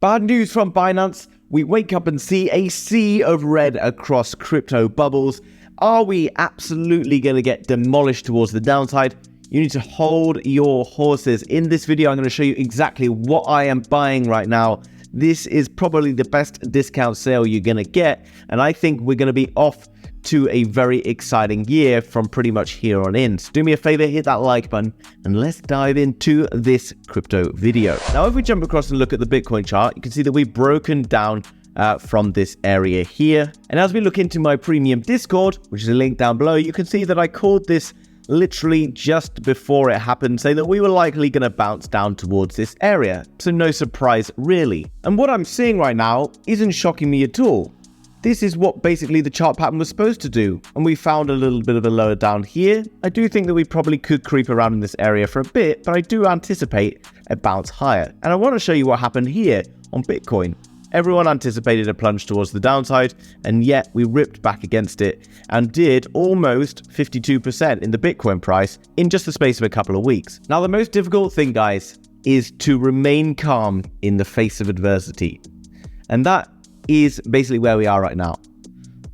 Bad news from Binance. We wake up and see a sea of red across crypto bubbles. Are we absolutely going to get demolished towards the downside? You need to hold your horses. In this video, I'm going to show you exactly what I am buying right now. This is probably the best discount sale you're going to get. And I think we're going to be off to a very exciting year from pretty much here on in. So do me a favor, hit that like button and let's dive into this crypto video. Now, if we jump across and look at the Bitcoin chart, you can see that we've broken down from this area here. And as we look into my premium Discord, which is a link down below, you can see that I called this literally just before it happened, saying that we were likely going to bounce down towards this area. So no surprise really. And what I'm seeing right now isn't shocking me at all. This is what basically the chart pattern was supposed to do, and we found a little bit of a lower down here. I do think that we probably could creep around in this area for a bit, but I do anticipate a bounce higher. And I want to show you what happened here on Bitcoin. Everyone anticipated a plunge towards the downside, and yet we ripped back against it and did almost 52% in the Bitcoin price in just the space of a couple of weeks. Now, the most difficult thing, guys, is to remain calm in the face of adversity. And that is basically where we are right now.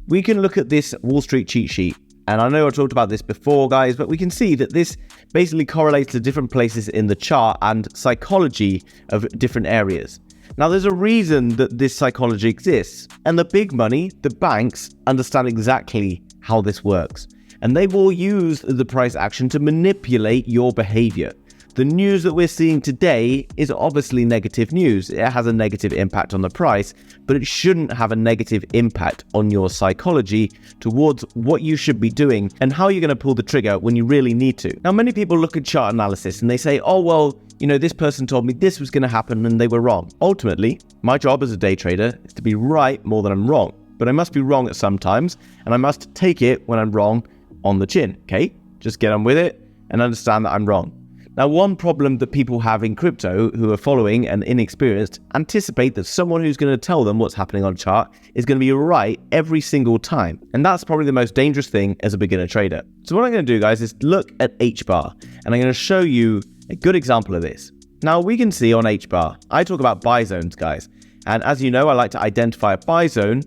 We can look at this Wall Street cheat sheet, and I know I talked about this before, guys, but we can see that this basically correlates to different places in the chart and psychology of different areas. Now, there's a reason that this psychology exists, and the big money, the banks, understand exactly how this works, and they will use the price action to manipulate your behavior. The news that we're seeing today is obviously negative news. It has a negative impact on the price, but it shouldn't have a negative impact on your psychology towards what you should be doing and how you're going to pull the trigger when you really need to. Now, many people look at chart analysis and they say, oh, well, you know, this person told me this was going to happen and they were wrong. Ultimately, my job as a day trader is to be right more than I'm wrong, but I must be wrong at some times, and I must take it when I'm wrong on the chin, okay? Just get on with it and understand that I'm wrong. Now, one problem that people have in crypto who are following and inexperienced anticipate that someone who's going to tell them what's happening on a chart is going to be right every single time. And that's probably the most dangerous thing as a beginner trader. So what I'm going to do, guys, is look at HBar, and I'm going to show you a good example of this. Now, we can see on HBar, I talk about buy zones, guys. And as you know, I like to identify a buy zone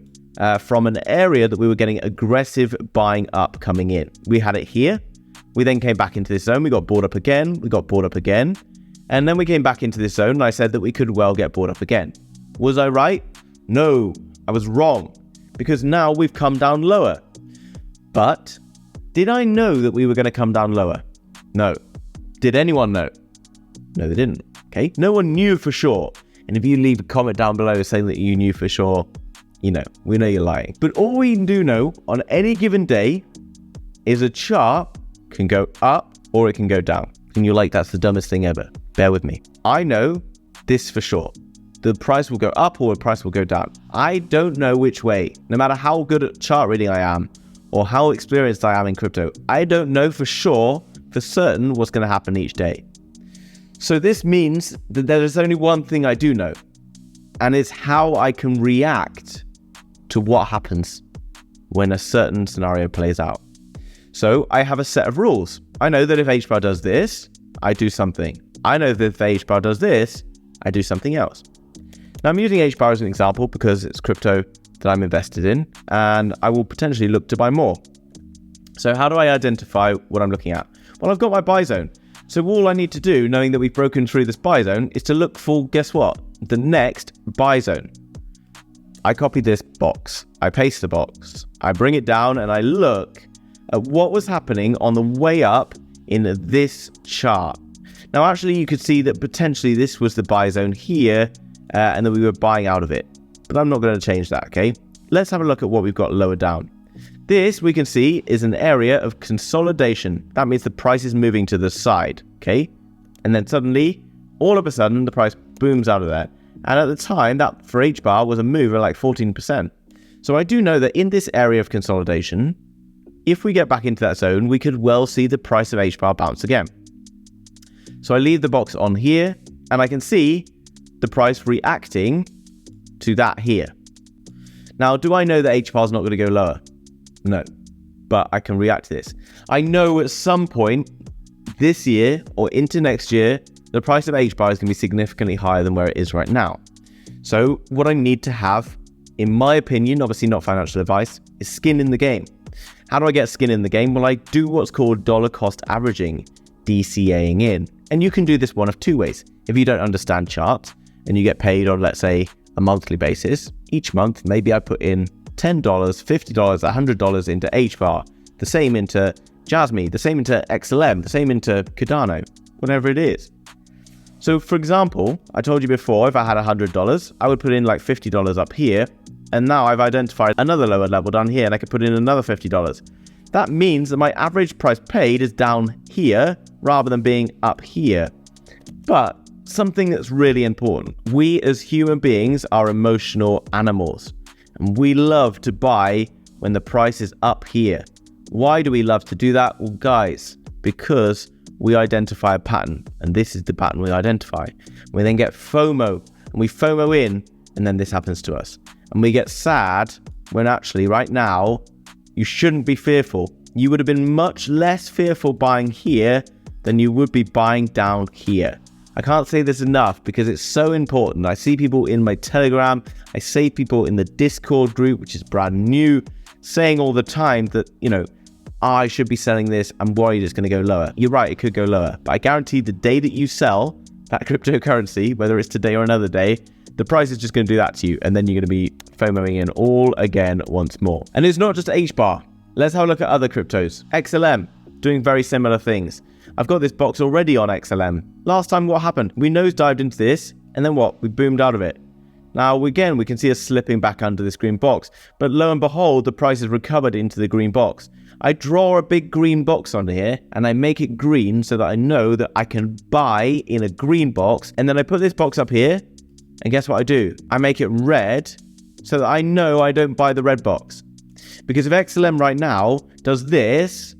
from an area that we were getting aggressive buying up coming in. We had it here. We then came back into this zone, we got bought up again, and then we came back into this zone and I said that we could well get bought up again. Was I right? No, I was wrong, because now we've come down lower. But did I know that we were going to come down lower? No. Did anyone know? No, they didn't, okay? No one knew for sure. And if you leave a comment down below saying that you knew for sure, you know, we know you're lying. But all we do know on any given day is a chart can go up or it can go down. And you're like, that's the dumbest thing ever. Bear with me. I know this for sure. The price will go up or the price will go down. I don't know which way. No matter how good at chart reading I am or how experienced I am in crypto, I don't know for sure, for certain, what's going to happen each day. So this means that there is only one thing I do know, and it's how I can react to what happens when a certain scenario plays out. So I have a set of rules. I know that if HBar does this, I do something. I know that if HBar does this, I do something else. Now, I'm using HBar as an example because it's crypto that I'm invested in, and I will potentially look to buy more. So how do I identify what I'm looking at? Well, I've got my buy zone. So all I need to do, knowing that we've broken through this buy zone, is to look for, guess what? The next buy zone. I copy this box. I paste the box. I bring it down and I look at what was happening on the way up in this chart. Now, actually, you could see that potentially this was the buy zone here, and that we were buying out of it. But I'm not going to change that, okay? Let's have a look at what we've got lower down. This, we can see, is an area of consolidation. That means the price is moving to the side, okay? And then suddenly, all of a sudden, the price booms out of there. And at the time, that for HBar was a move of like 14%. So I do know that in this area of consolidation, if we get back into that zone, we could well see the price of HBar bounce again. So I leave the box on here, and I can see the price reacting to that here. Now, do I know that HBar is not going to go lower? No, but I can react to this. I know at some point this year or into next year, the price of HBar is going to be significantly higher than where it is right now. So what I need to have, in my opinion, obviously not financial advice, is skin in the game. How do I get skin in the game? Well, I do what's called dollar cost averaging, DCAing in. And you can do this one of two ways. If you don't understand charts and you get paid on, let's say, a monthly basis, each month, maybe I put in $10, $50, $100 into HBar, the same into Jasmy, the same into XLM, the same into Cardano, whatever it is. So for example, I told you before, if I had $100, I would put in like $50 up here. And now I've identified another lower level down here and I could put in another $50. That means that my average price paid is down here rather than being up here. But something that's really important, we as human beings are emotional animals and we love to buy when the price is up here. Why do we love to do that? Well, guys, because we identify a pattern, and this is the pattern we identify. We then get FOMO, and we FOMO in, and then this happens to us. And we get sad when actually right now, you shouldn't be fearful. You would have been much less fearful buying here than you would be buying down here. I can't say this enough because it's so important. I see people in my Telegram, I see people in the Discord group, which is brand new, saying all the time that, you know, I should be selling this. I'm worried it's going to go lower. You're right, it could go lower. But I guarantee the day that you sell that cryptocurrency, whether it's today or another day, the price is just going to do that to you. And then you're going to be FOMOing in all again once more. And it's not just HBar. Let's have a look at other cryptos. XLM, doing very similar things. I've got this box already on XLM. Last time what happened? We nosedived into this and then what? We boomed out of it. Now again, we can see us slipping back under this green box. But lo and behold, the price has recovered into the green box. I draw a big green box onto here and I make it green so that I know that I can buy in a green box. And then I put this box up here and guess what I do? I make it red so that I know I don't buy the red box. Because if XLM right now does this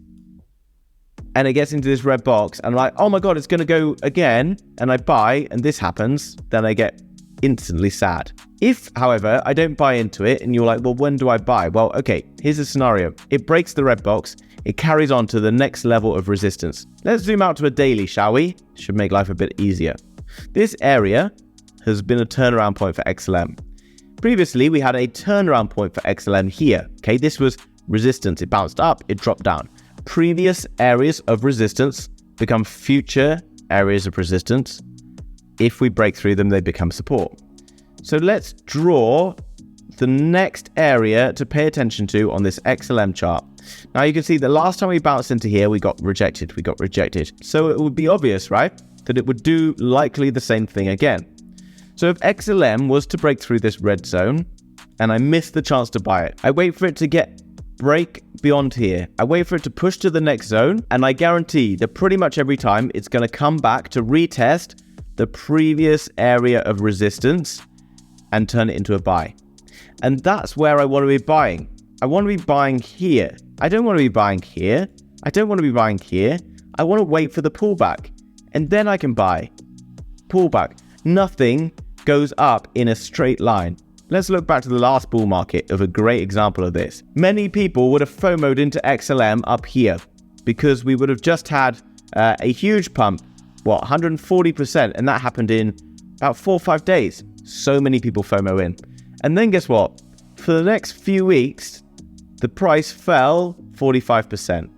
and it gets into this red box and I'm like, oh my God, it's going to go again, and I buy and this happens, then I get instantly sad. If, however, I don't buy into it and you're like, well, when do I buy? Well, okay, here's a scenario. It breaks the red box. It carries on to the next level of resistance. Let's zoom out to a daily, shall we? Should make life a bit easier. This area has been a turnaround point for XLM. Previously, we had a turnaround point for XLM here. Okay, this was resistance. It bounced up, it dropped down. Previous areas of resistance become future areas of resistance. If we break through them, they become support. So let's draw the next area to pay attention to on this XLM chart. Now you can see the last time we bounced into here, we got rejected. So it would be obvious, right, that it would do likely the same thing again. So if XLM was to break through this red zone and I miss the chance to buy it, I wait for it to break beyond here. I wait for it to push to the next zone, and I guarantee that pretty much every time it's going to come back to retest the previous area of resistance and turn it into a buy. And that's where I want to be buying. I want to be buying here. I don't want to be buying here. I don't want to be buying here. I want to wait for the pullback and then I can buy. Pullback. Nothing goes up in a straight line. Let's look back to the last bull market of a great example of this. Many people would have FOMO'd into XLM up here because we would have just had a huge pump, 140%, and that happened in about 4 or 5 days. So many people FOMO in. And then guess what? For the next few weeks, the price fell 45%.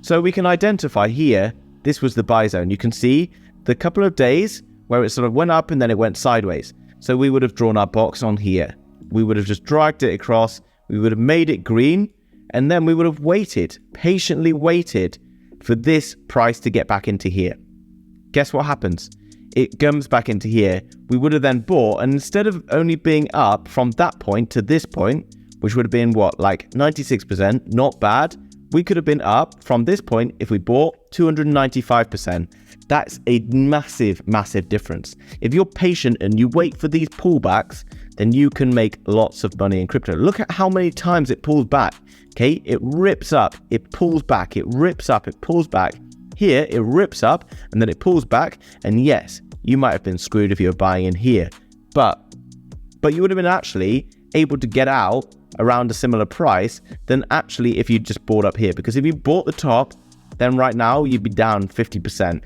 So we can identify here, this was the buy zone. You can see the couple of days where it sort of went up and then it went sideways. So we would have drawn our box on here. We would have just dragged it across. We would have made it green. And then we would have waited, patiently waited for this price to get back into here. Guess what happens? It comes back into here. We would have then bought, and instead of only being up from that point to this point, which would have been like 96%, not bad, we could have been up from this point if we bought 295%. That's a massive, massive difference. If you're patient and you wait for these pullbacks, then you can make lots of money in crypto. Look at how many times it pulls back. Okay, it rips up, it pulls back, it rips up, it pulls back. Here, it rips up and then it pulls back. And yes, you might have been screwed if you were buying in here, but you would have been actually able to get out around a similar price than actually if you just bought up here. Because if you bought the top, then right now you'd be down 50%.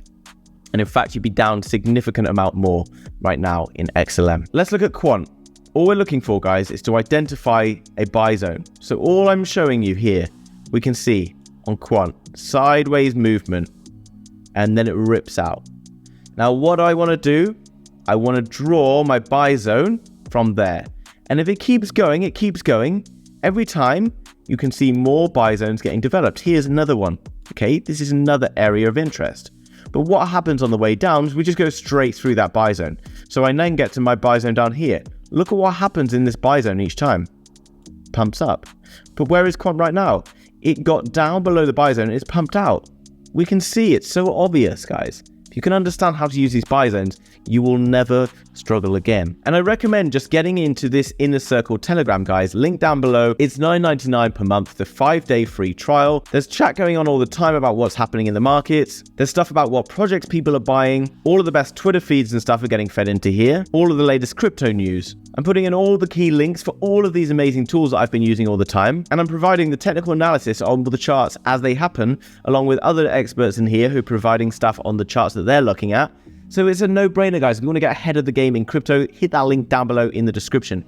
And in fact, you'd be down a significant amount more right now in XLM. Let's look at Quant. All we're looking for, guys, is to identify a buy zone. So all I'm showing you here, we can see on Quant, sideways movement, and then it rips out. Now, what I want to do, I want to draw my buy zone from there. And if it keeps going, it keeps going. Every time, you can see more buy zones getting developed. Here's another one. Okay, this is another area of interest. But what happens on the way down is we just go straight through that buy zone. So I then get to my buy zone down here. Look at what happens in this buy zone each time. Pumps up. But where is Quant right now? It got down below the buy zone and it's pumped out. We can see it's so obvious, guys. If you can understand how to use these buy zones, you will never struggle again. And I recommend just getting into this Inner Circle Telegram, guys. Link down below. It's $9.99 per month, the 5-day free trial. There's chat going on all the time about what's happening in the markets. There's stuff about what projects people are buying. All of the best Twitter feeds and stuff are getting fed into here. All of the latest crypto news. I'm putting in all the key links for all of these amazing tools that I've been using all the time. And I'm providing the technical analysis on the charts as they happen, along with other experts in here who are providing stuff on the charts that they're looking at. So it's a no-brainer, guys. If you want to get ahead of the game in crypto, hit that link down below in the description.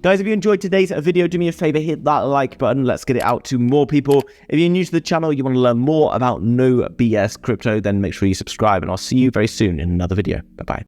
Guys, if you enjoyed today's video, do me a favor, hit that like button. Let's get it out to more people. If you're new to the channel, you want to learn more about no BS crypto, then make sure you subscribe, and I'll see you very soon in another video. Bye-bye.